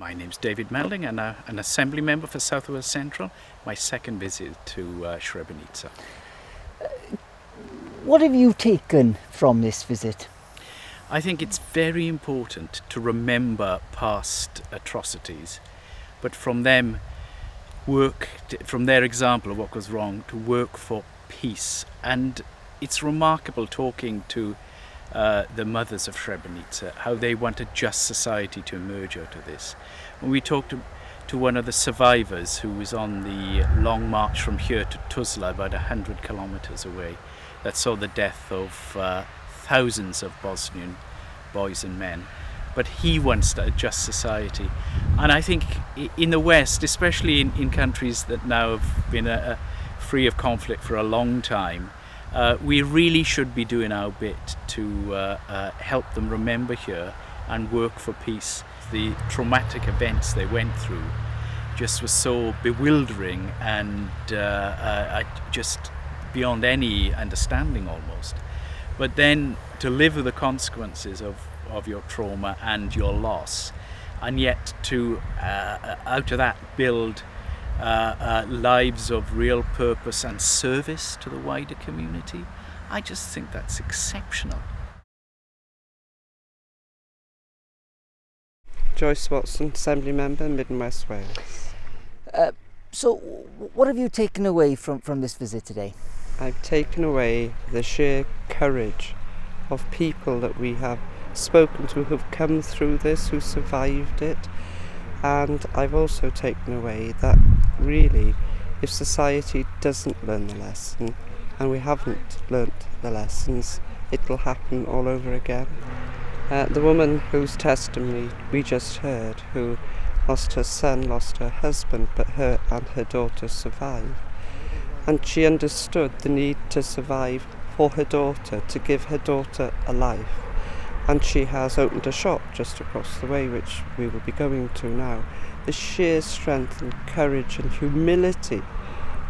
My name's David Melding and an Assembly member for South Wales Central. My second visit to Srebrenica. What have you taken from this visit? I think it's very important to remember past atrocities, but from them from their example of what goes wrong, to work for peace. And it's remarkable talking to the mothers of Srebrenica, how they want a just society to emerge out of this. When we talked to one of the survivors who was on the long march from here to Tuzla, about 100 kilometres away, that saw the death of thousands of Bosnian boys and men. But he wants a just society. And I think in the West, especially in countries that now have been free of conflict for a long time, we really should be doing our bit to help them remember here and work for peace. The traumatic events they went through just were so bewildering and just beyond any understanding almost. But then to live with the consequences of your trauma and your loss, and yet to out of that build lives of real purpose and service to the wider community, I just think that's exceptional. Joyce Watson, Assembly Member, Mid and West Wales. So what have you taken away from this visit today? I've taken away the sheer courage of people that we have spoken to who've come through this, who survived it. And I've also taken away that really, if society doesn't learn the lesson, and we haven't learnt the lessons, it will happen all over again. The woman whose testimony we just heard, who lost her son, lost her husband, but her and her daughter survived. And she understood the need to survive for her daughter, to give her daughter a life. And she has opened a shop just across the way, which we will be going to now. The sheer strength and courage and humility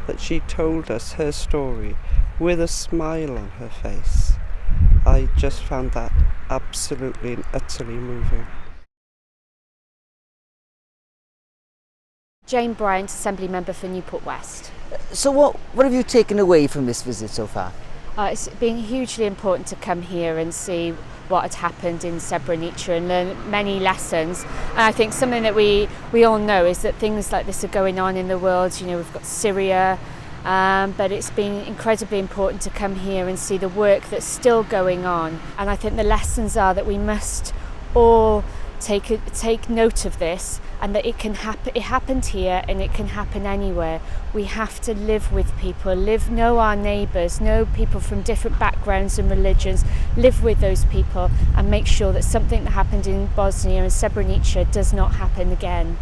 that she told us her story with a smile on her face, I just found that absolutely and utterly moving. Jane Bryant, Assembly Member for Newport West. So what have you taken away from this visit so far? It's been hugely important to come here and see what had happened in Srebrenica and learn many lessons. And I think something that we all know is that things like this are going on in the world. You know, we've got Syria, but it's been incredibly important to come here and see the work that's still going on. And I think the lessons are that we must all take note of this, and that it can happen. It happened here and it can happen anywhere. We have to live with people, know our neighbours, know people from different backgrounds and religions, live with those people and make sure that something that happened in Bosnia and Srebrenica does not happen again.